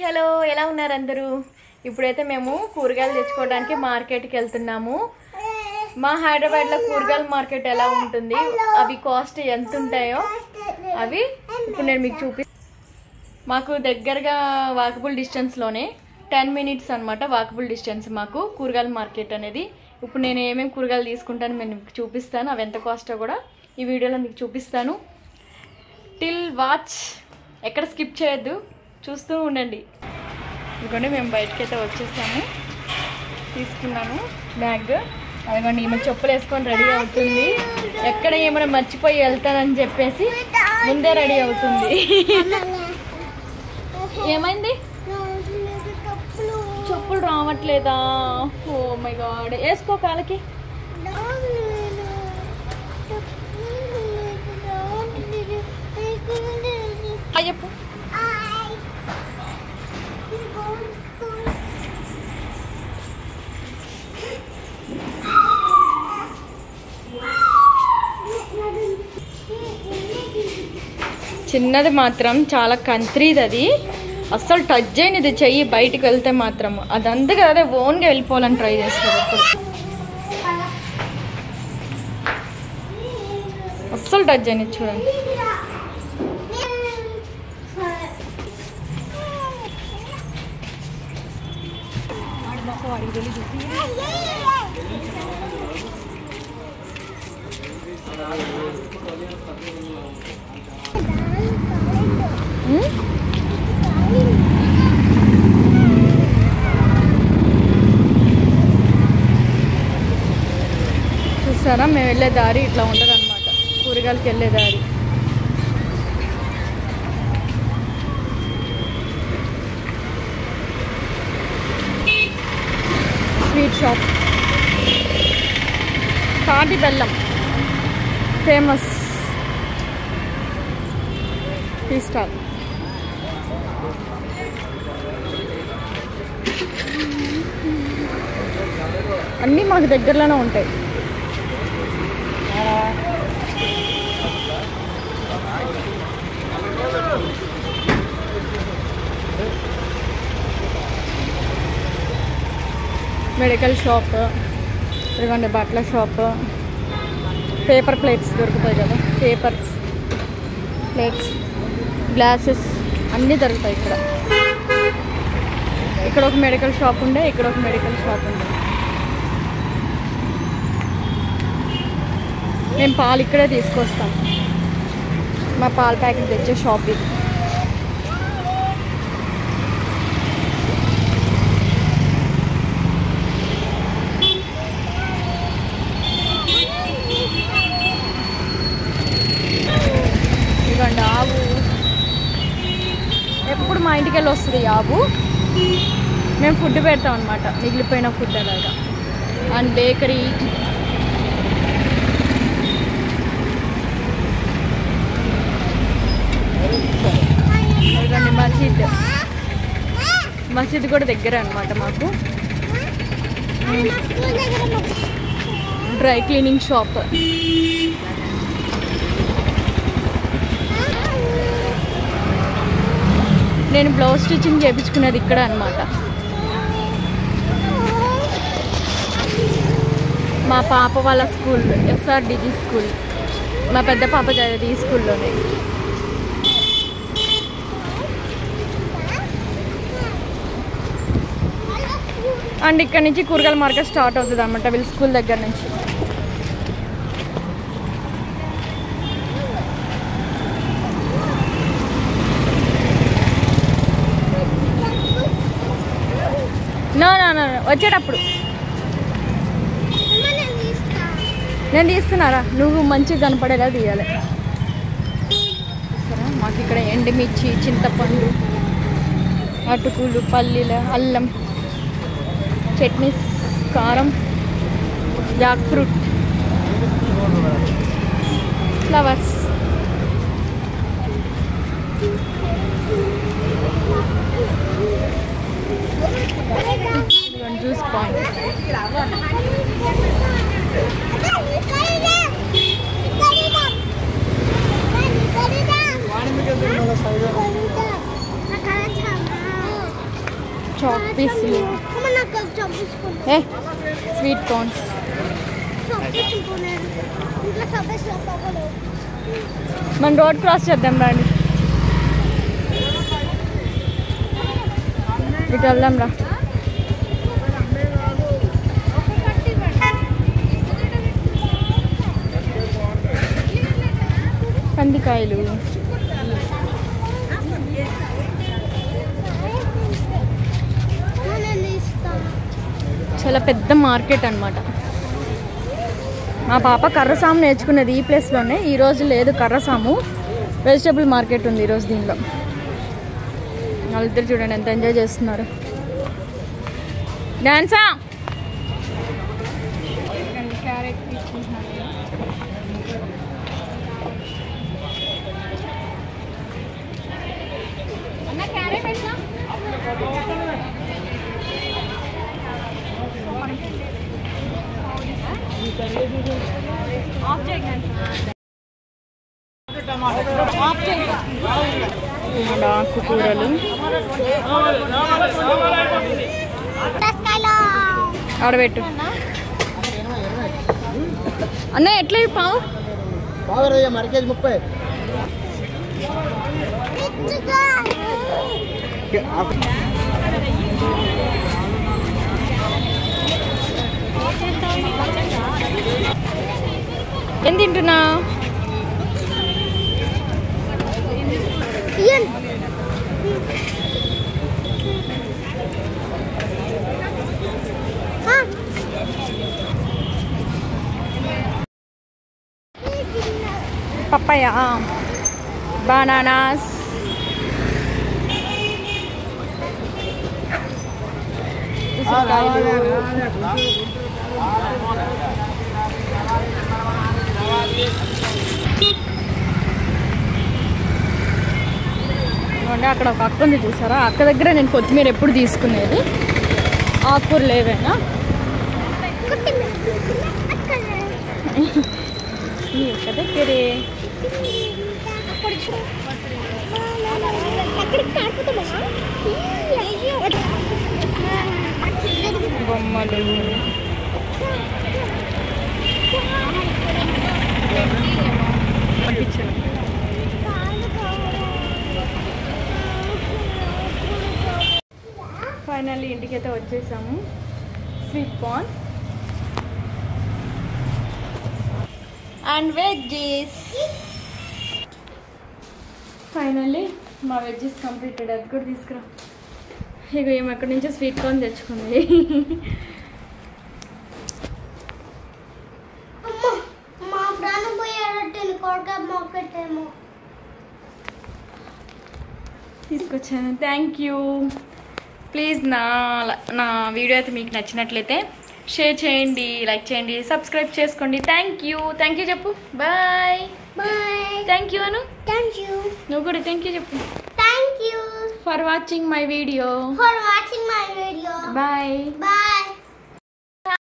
Hello ఎలా ఉన్నారు అందరూ? ఇప్పుడైతే మేము కూరగాయలు తెచ్చుకోవడానికి మార్కెట్కి వెళ్తున్నాము. మా హైదరాబాద్లో కూరగాయల మార్కెట్ ఎలా ఉంటుంది, అవి కాస్ట్ ఎంత ఉంటాయో అవి ఇప్పుడు నేను మీకు మాకు దగ్గరగా వాకబుల్ డిస్టెన్స్లోనే 10 minutes అనమాట వాకబుల్ డిస్టెన్స్ మాకు కూరగాయల మార్కెట్ అనేది. ఇప్పుడు నేను ఏమేమి కూరగాయలు తీసుకుంటాను నేను మీకు చూపిస్తాను. అవి ఎంత కాస్టో కూడా ఈ వీడియోలో మీకు చూపిస్తాను. టిల్ వాచ్, ఎక్కడ స్కిప్ చేయొద్దు, చూస్తూ ఉండండి. ఇదిగోండి మేము బయటకైతే వచ్చేసాము. తీసుకున్నాను బ్యాగ్. అదిగోండి ఈమె చెప్పులు వేసుకొని రెడీ అవుతుంది. ఎక్కడ ఏమైనా మర్చిపోయి వెళ్తానని చెప్పేసి ముందే రెడీ అవుతుంది. ఏమైంది? చెప్పులు రావట్లేదా? ఓ మై గాడ్, వేసుకో కాళ్ళకి. చెప్పు. చిన్నది మాత్రం చాలా కంత్రీది, అది అస్సలు టచ్ చేయనిది చెయ్యి బయటికి వెళ్తే మాత్రం అదంతా కదా ఓన్గా వెళ్ళిపోవాలని ట్రై చేస్తుంది. ఇప్పుడు అస్సలు టచ్ చేయనిది చూడండి. చూసారా, మేము వెళ్ళే దారి ఇట్లా ఉంటుంది అనమాట, కూరగాయలకి వెళ్ళే దారి. స్వీట్ షాప్, తాటి బెల్లం ఫేమస్ టీ స్టాల్. అన్నీ మాకు దగ్గరలోనే ఉంటాయి. మెడికల్ షాప్, ఇదిగోండి బట్టల షాప్, పేపర్ ప్లేట్స్ దొరుకుతాయి కదా, పేపర్స్ ప్లేట్స్, గ్లాసెస్ అన్నీ దొరుకుతాయి ఇక్కడ. ఇక్కడ ఒక మెడికల్ షాప్ ఉండే, ఇక్కడ ఒక మెడికల్ షాప్ ఉండే. మేము పాలు ఇక్కడే తీసుకొస్తాం. మా పాల ప్యాకెట్ తెచ్చే షాప్ ఇది. ఇదిగోండి ఆవు, ఎప్పుడు మా ఇంటికి వెళ్ళి వస్తుంది ఆవు. మేము ఫుడ్ పెడతాం అనమాట, మిగిలిపోయిన ఫుడ్ అలాగా. అండ్ బేకరీ, మసీద్, మసీద్ కూడా దగ్గర అనమాట మాకు. డ్రై క్లీనింగ్ షాప్, నేను బ్లౌజ్ స్టిచ్చింగ్ చేయించుకునేది ఇక్కడ అనమాట. మా పాప వాళ్ళ స్కూల్ SRDG స్కూల్, మా పెద్ద పాప చదివేది ఈ స్కూల్లోనే. అండ్ ఇక్కడ నుంచి కూరగాయల మార్కెట్ స్టార్ట్ అవుతుంది అనమాట వీళ్ళ స్కూల్ దగ్గర నుంచి. నో వచ్చేటప్పుడు నేను తీస్తున్నారా, నువ్వు మంచిగా కనపడేలా తీయాలి. మాకు ఇక్కడ ఎండుమిర్చి, చింతపండు, అటుకులు, పల్లీల, అల్లం, చట్నీస్, కారం, Jack fruit, flowers. Juice point. Chalk పీసులు, ఏ స్వీట్ కార్న్స్. మనం రోడ్ క్రాస్ చేద్దాం రండి, ఇటు వెళ్దాం రా. కందికాయలు, చాలా పెద్ద మార్కెట్ అన్నమాట. మా పాప కర్రసాము నేర్చుకున్నది ఈ ప్లేస్లోనే. ఈరోజు లేదు కర్రసాము, వెజిటబుల్ మార్కెట్ ఉంది ఈరోజు దీనిలో. వాళ్ళిద్దరు చూడండి ఎంత ఎంజాయ్ చేస్తున్నారు. డాన్సా క్యారెట్ అన్న, క్యారెట్ ఎట్లా? ఆకుకూరలు ఆడబెట్టు అన్న. ఎట్లా పావు? మరకేజ్ 30. ఏం తింటున్నా? పప్పాయ, బనానాస్, అక్కడ ఒక అక్క ఉంది చూసారా, అక్క దగ్గర నేను కొత్తిమీర ఎప్పుడు తీసుకునేది. ఆకుకూరలు ఏవైనా అక్క దగ్గరే. బొమ్మలు, ఫైనల్లీ ఇంటికైతే వచ్చేసాము. Sweet corn and veggies. Finally మా వెజ్జీస్ కంప్లీటెడ్. అది కూడా తీసుకురా. ఇక ఏమి ఎక్కడి నుంచో స్వీట్ కార్న్ తెచ్చుకుంది. తీసుకొచ్చాను. Thank you. ప్లీజ్ నా వీడియో అయితే మీకు నచ్చినట్లయితే షేర్ చేయండి, లైక్ చేయండి, సబ్స్క్రైబ్ చేసుకోండి. Thank you. థ్యాంక్ యూ చెప్పు. Bye. Bye. Thank you Anu. Thank you. నువ్వు కూడా థ్యాంక్ యూ చెప్పు. Thank you for watching my video. Bye. Bye.